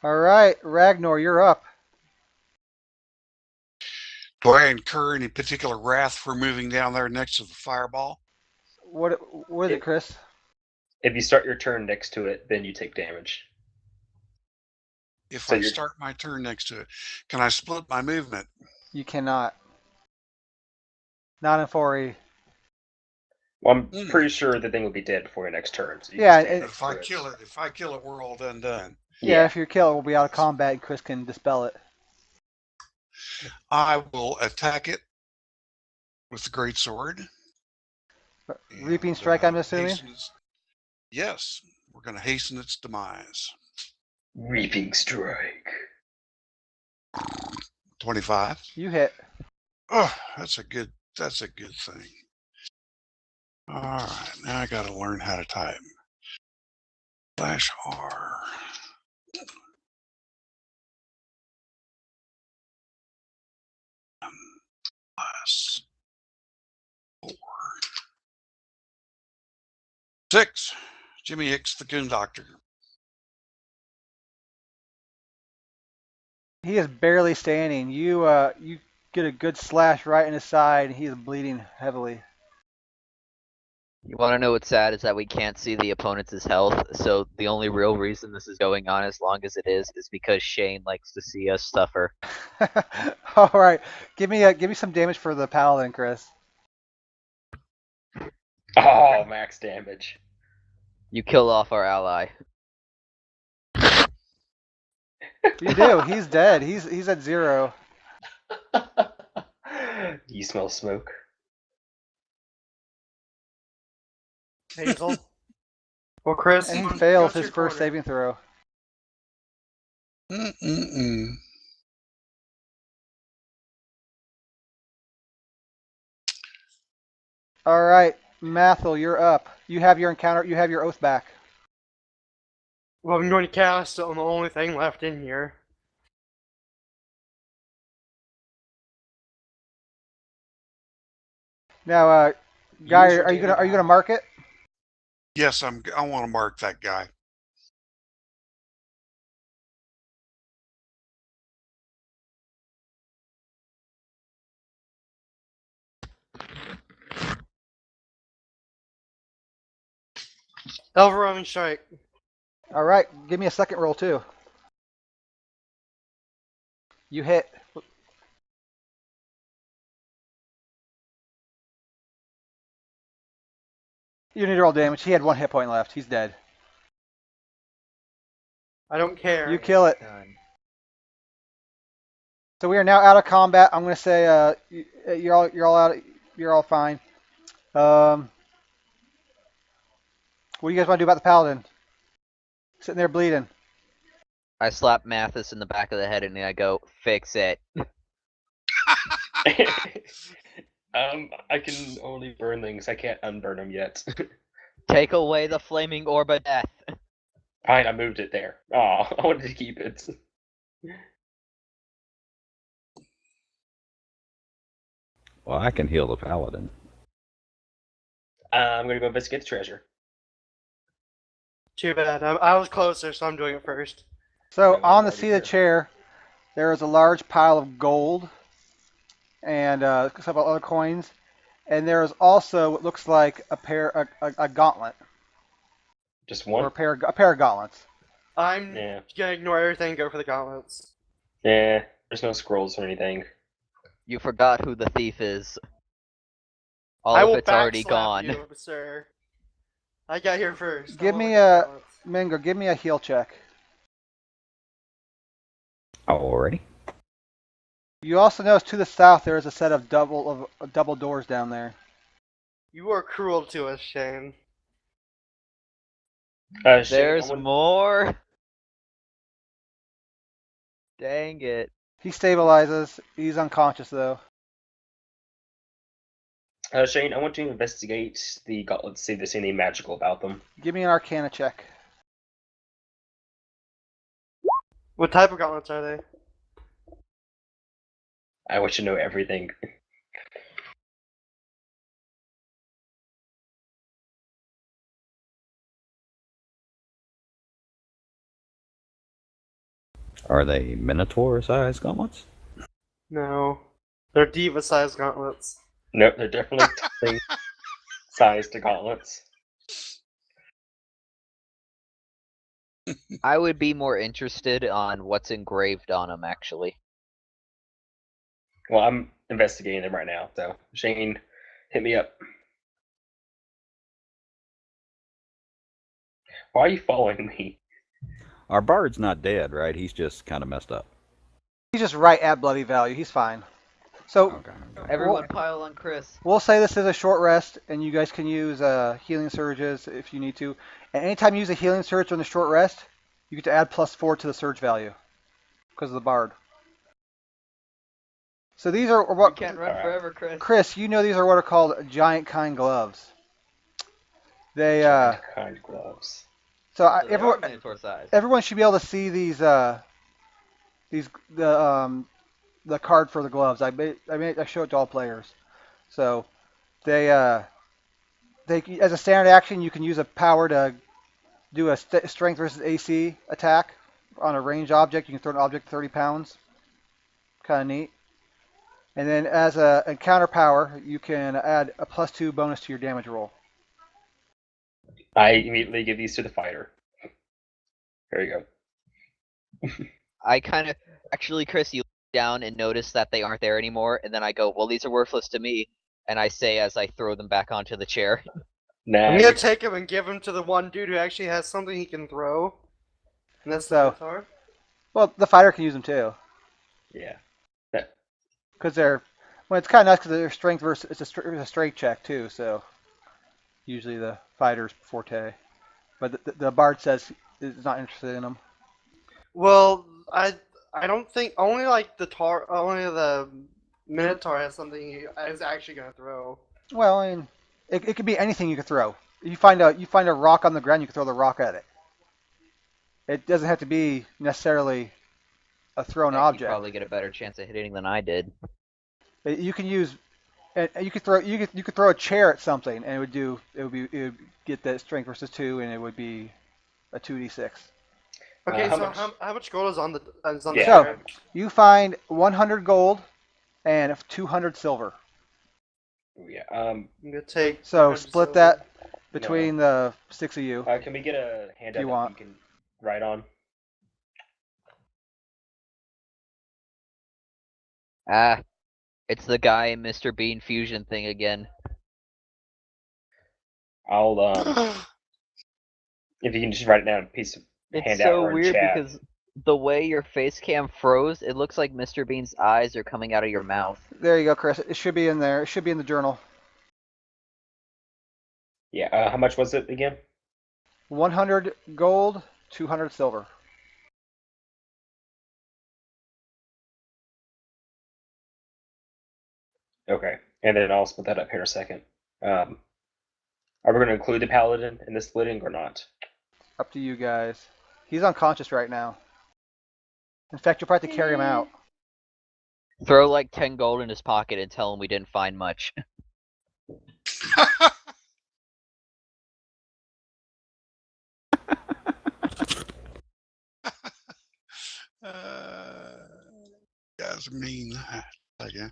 All right, Ragnar, you're up. Do I incur any particular wrath for moving down there next to the fireball? What is it, If, Chris? if you start your turn next to it, then you take damage. If So I you're start my turn next to it, can I split my movement? You cannot. Not in 4E. well, I'm Hmm. pretty sure the thing will be dead before your next turn. So you Yeah, can stand it, next If to I it. kill it, we're all done. yeah. Yeah. If your kill will be out of combat, and Chris can dispel it. I will attack it with the great sword Reaping and strike, I'm assuming. hasten its. Yes, we're going to hasten its demise. Reaping strike. 25. You hit. Oh, that's a good thing. All right, now I got to learn how to type. /R. Plus 4. 6. Jimmy Hicks, the Goon Doctor. He is barely standing. You get a good slash right in his side. And he is bleeding heavily. You want to know what's sad is that we can't see the opponent's health, so the only real reason this is going on as long as it is because Shane likes to see us suffer. All right, give me some damage for the paladin, Chris. Oh, max damage. You kill off our ally. You do. He's dead. He's at 0. You smell smoke. Hazel. Well, Chris, And he go fails to his your first corner. saving throw. Mm-mm-mm. All right, Mathel, you're up. You have your encounter. You have your oath back. Well, I'm going to cast on the only thing left in here. Now, Guy, Use your are you daily gonna power. mark it? Yes, I want to mark that guy. Overwhelming strike. All right, give me a second roll too. You hit. You need to roll damage. He had 1 hit point left. He's dead. I don't care. You kill it. Done. So we are now out of combat. I'm gonna say you're all out. You're all fine. What do you guys want to do about the paladin? Sitting there bleeding. I slap Mathis in the back of the head and I go, fix it. I can only burn things. I can't unburn them yet. Take away the flaming orb of death. Fine, I moved it there. Oh, I wanted to keep it. Well, I can heal the paladin. I'm gonna go investigate the treasure. Too bad. I was closer, so I'm doing it first. So I'm on the already seat of the here. chair, there is a large pile of gold and several other coins, and there is also what looks like a gauntlet Just or one? a pair of gauntlets. I'm Yeah. gonna ignore everything and go for the gauntlets. Yeah, there's no scrolls or anything. You forgot who the thief is. All I of will it's already backslap gone. you, sir. I got here first. Give I me wanna a get gauntlets. Mingo. Give me a heal check. Alrighty. You also notice to the south there is a set of double doors down there. You are cruel to us, Shane. Shane, There's more? Dang it. He stabilizes. He's unconscious though. Shane, I want to investigate the gauntlets, see if there's anything magical about them. Give me an Arcana check. What type of gauntlets are they? I want you to know everything. Are they Minotaur-sized gauntlets? No. They're diva-sized gauntlets. Nope, they're definitely sized to gauntlets. I would be more interested on what's engraved on them, actually. Well, I'm investigating them right now, so Shane, hit me up. Why are you following me? Our bard's not dead, right? He's just kind of messed up. He's just right at bloody value. He's fine. So Okay. Everyone pile on Chris. we'll say this is a short rest, and you guys can use healing surges if you need to. And anytime you use a healing surge during the short rest, you get to add +4 to the surge value because of the bard. So these are You what, can't run forever, Chris. Chris, you know these are what are called giant kind gloves. They Giant kind gloves. so So they are everyone Minotaur size. everyone should be able to see these the card for the gloves. I show it to all players. So they as a standard action you can use a power to do a strength versus AC attack on a ranged object. You can throw an object 30 pounds. Kind of neat. And then as a counter power, you can add a +2 bonus to your damage roll. I immediately give these to the fighter. There you go. I kind of actually, Chris, you look down and notice that they aren't there anymore, and then I go, "Well, these are worthless to me," and I say as I throw them back onto the chair. Nah, I'm gonna take him and give him to the one dude who actually has something he can throw. And that's the So- Minotaur. Well, the fighter can use them too, yeah. because they're well, it's kind of nice because they're strength versus it's a strength check too. So usually the fighter's forte, but the bard says is not interested in them. Well, I don't think only only the Minotaur has something he is actually gonna throw. Well, I mean, it could be anything you could throw. You find a rock on the ground, you can throw the rock at it. It doesn't have to be necessarily a thrown Heck, you object. probably get a better chance of hitting than I did. You can use, you could throw a chair at something, and it would get that strength versus 2, and it would be a 2d6. Okay, how so much- how much gold is on the Yeah. chair? You find 100 gold and 200 silver. Yeah. I'm gonna take. So 100 split silver. that between the 6 of you. Can we get a handout you that want. you can write on? Ah, it's the guy in Mr. Bean fusion thing again. I'll if you can just write it down on a piece of It's handout so or in weird chat. because the way your face cam froze, it looks like Mr. Bean's eyes are coming out of your mouth. There you go, Chris. It should be in there. It should be in the journal. Yeah. How much was it again? 100 gold, 200 silver. Okay, and then I'll split that up here in a second. Are we going to include the paladin in this splitting or not? Up to you guys. He's unconscious right now. In fact, you'll probably have to carry him out. Throw like 10 gold in his pocket and tell him we didn't find much. Guys are mean. Okay.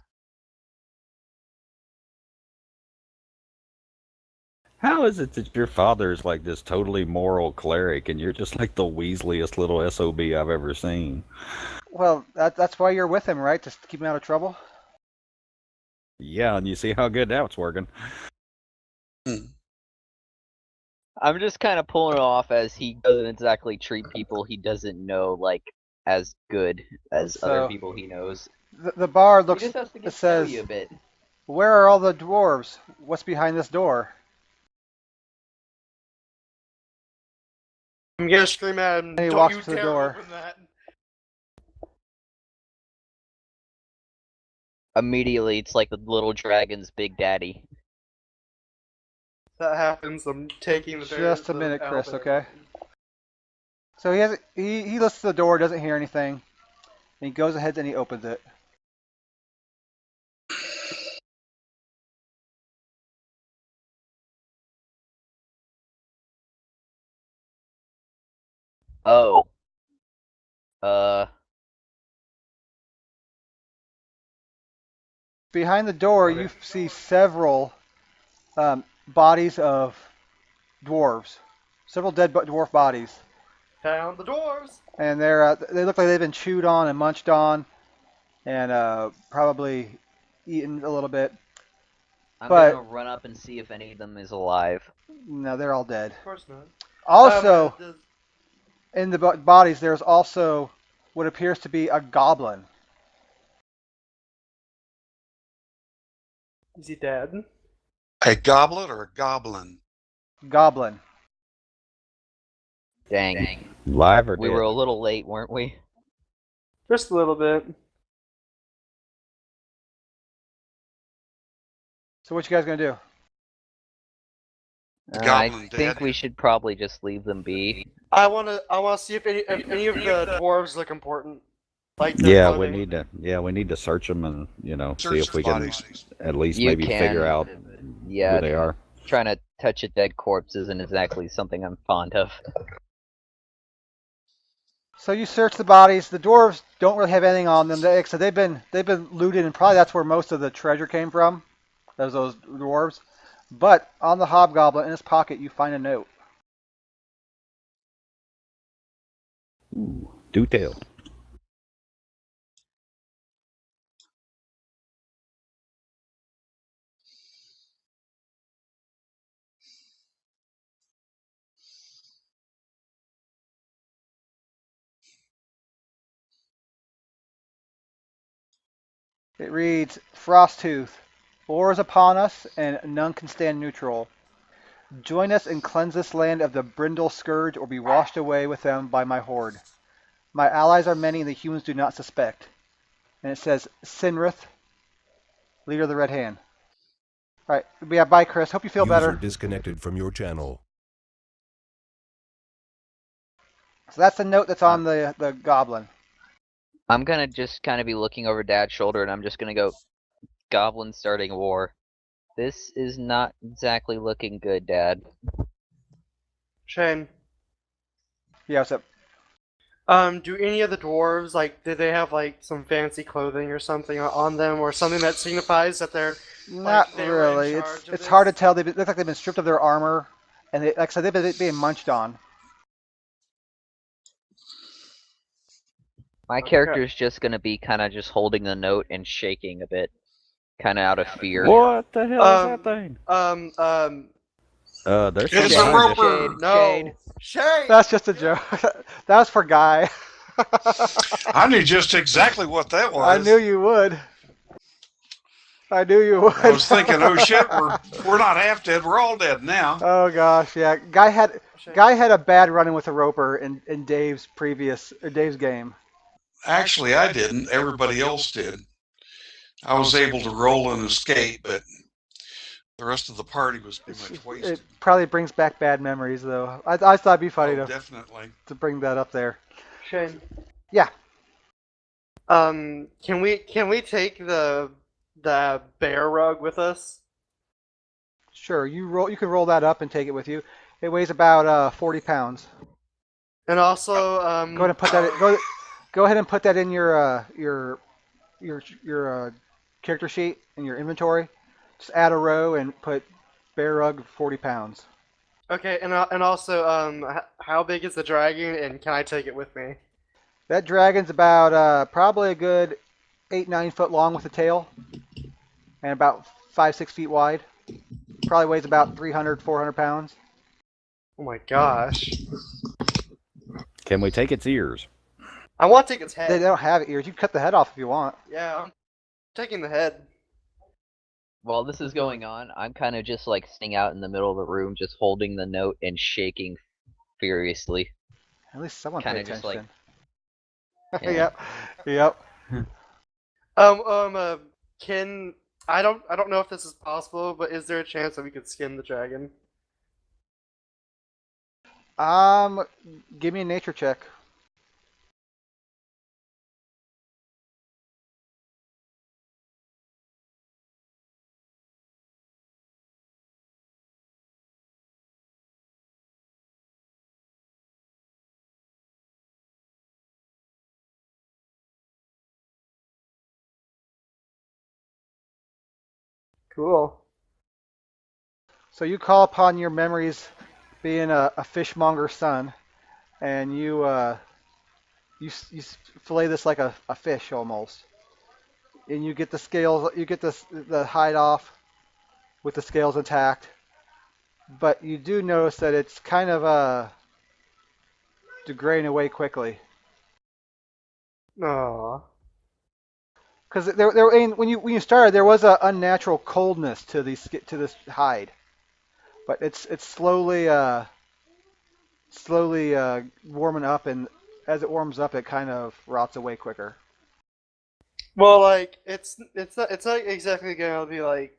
How is it that your father's like this totally moral cleric and you're just like the weaseliest little SOB I've ever seen? Well, that's why you're with him, right? Just to keep him out of trouble? Yeah, and you see how good that's working. I'm just kind of pulling it off as he doesn't exactly treat people he doesn't know like as good as other So- people he knows. The bard He looks. just has to It get to know says, you a bit. "Where are all the dwarves? What's behind this door?" I'm gonna scream at him. And he Don't walks you to the dare door. open that. Immediately, it's like the little dragon's big daddy. If that happens, I'm taking the Just a minute, Chris, okay? So he listens to the door, doesn't hear anything, and he goes ahead and he opens it. Oh. Behind the door, Okay. you see several bodies of dwarves, several dead dwarf bodies, Found the dwarves. and they look like they've been chewed on and munched on, and probably eaten a little bit. I'm But gonna run up and see if any of them is alive. no, they're all dead. Of course not. Also, Does, in the bodies, there's also what appears to be a goblin. is he dead? A goblet or a goblin? Goblin. Dang. Live or We dead? were a little late, weren't we? Just a little bit. So what you guys gonna do? The I goblin think dead. we should probably just leave them be. I wanna see if any of the dwarves look important. Like their Yeah, clothing. we need to search them and see Search if the we can bodies. at least You maybe figure can- out Yeah, who they are. trying to touch a dead corpse isn't exactly something I'm fond of. So you search the bodies. The dwarves don't really have anything on them. So they've been looted, and probably that's where most of the treasure came from. Those dwarves. But on the hobgoblin in his pocket, you find a note. Ooh, do tell. It reads, Frosttooth, war is upon us, and none can stand neutral. Join us and cleanse this land of the brindle scourge, or be washed away with them by my horde. My allies are many, and the humans do not suspect. And it says, Sinrith, leader of the Red Hand. All right, yeah, bye, Chris. Hope you feel User better. disconnected from your channel. So that's the note that's on the goblin. I'm gonna just kind of be looking over Dad's shoulder and I'm just gonna go, Goblin starting war. This is not exactly looking good, Dad. Shane. Yeah, what's up? Do any of the dwarves did they have some fancy clothing or something on them, or something that signifies that they're Not they were in really. charge of It's hard to this? tell. They look like they've been stripped of their armor, and like I said, they've been being munched on. My Okay. character's just gonna be kind of just holding the note and shaking a bit, kind of out of fear. What the hell is that thing? There's It's some a behind it. roper. No. Shane. That's just a joke. That was for Guy. I knew just exactly what that was. I knew you would. I knew you would. I was thinking, oh shit, we're not half dead. We're all dead now. Oh gosh, yeah. Guy had a bad run-in with a roper in Dave's game. Actually, I didn't. Everybody else did. I was able to roll and escape, but the rest of the party was pretty much wasted. It probably brings back bad memories, though. I thought it'd be funny Oh, definitely. to bring that up there. Shane. Yeah. Can we take the bear rug with us? Sure, you can roll that up and take it with you. It weighs about 40 pounds. And also, Go ahead and put that. Go ahead and put that in your character sheet in your inventory. Just add a row and put bear rug 40 pounds. Okay, and also, how big is the dragon, and can I take it with me? That dragon's about probably a good 8-9 foot long with a tail, and about 5-6 feet wide. Probably weighs about 300-400 pounds. Oh my gosh! Can we take its ears? I want to take its They head. don't have ears. You can cut the head off if you want. Yeah, I'm taking the head. While this is going on, I'm kind of just like sitting out in the middle of the room, just holding the note and shaking furiously. At least someone Kinda paid just attention. Yeah. Yep. Can I don't know if this is possible, but is there a chance that we could skin the dragon? Give me a nature check. Cool. So you call upon your memories being a fishmonger's son, and you fillet this like a fish almost, and you get the scales, you get the hide off with the scales intact, but you do notice that it's kind of degrading away quickly. Aw. Because when you started, there was an unnatural coldness to this hide, but it's slowly warming up, and as it warms up, it kind of rots away quicker. Well, like it's not exactly gonna be like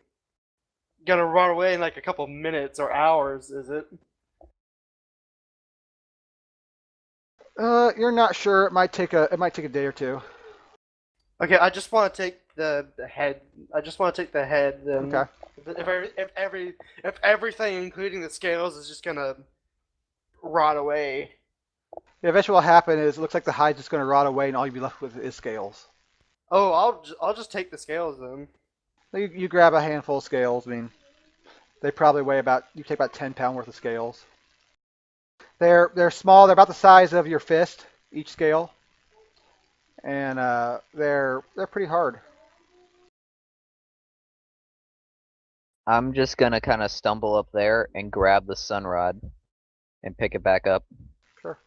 gonna run away in like a couple minutes or hours, is it? You're not sure. It might take a day or two. Okay, I just want to take the head. I just want to take the head. Then Okay. if everything, including the scales, is just gonna rot away. Yeah, eventually what will happen is it looks like the hide's just going to rot away, and all you'll be left with is scales. Oh, I'll just take the scales then. You grab a handful of scales. I mean, they probably weigh you take about 10 pound worth of scales. They're small. They're about the size of your fist, each scale, and they're pretty hard. I'm just gonna kind of stumble up there and grab the sunrod and pick it back up. Sure.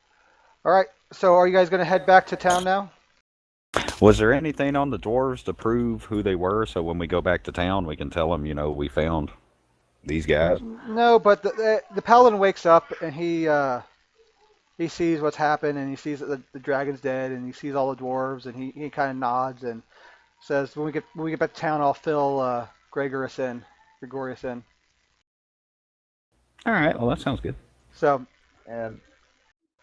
All right. So are you guys going to head back to town now? Was there anything on the dwarves to prove who they were, so when we go back to town, we can tell them, we found these guys? No, but the paladin wakes up and he sees what's happened, and he sees that the dragon's dead, and he sees all the dwarves, and he kind of nods and says, when we get back to town, I'll fill Gregorius in. All right, well, that sounds good. So Um,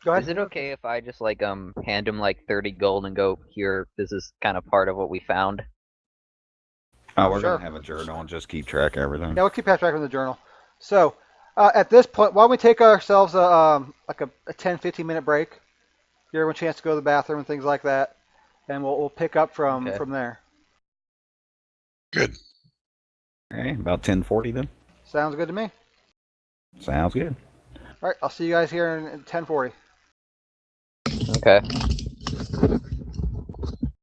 go ahead. is it okay if I just like hand him like 30 gold and go, here, this is kind of part of what we found? Oh, we're Sure. going to have a journal and just keep track of everything. Yeah, we'll keep track of the journal. So at this point, why don't we take ourselves like a 10-15 minute break? Give everyone a chance to go to the bathroom and things like that, and we'll pick up from Okay. there. Good. Okay, about 10:40 then? Sounds good to me. Sounds good. All right, I'll see you guys here in 10:40. Okay.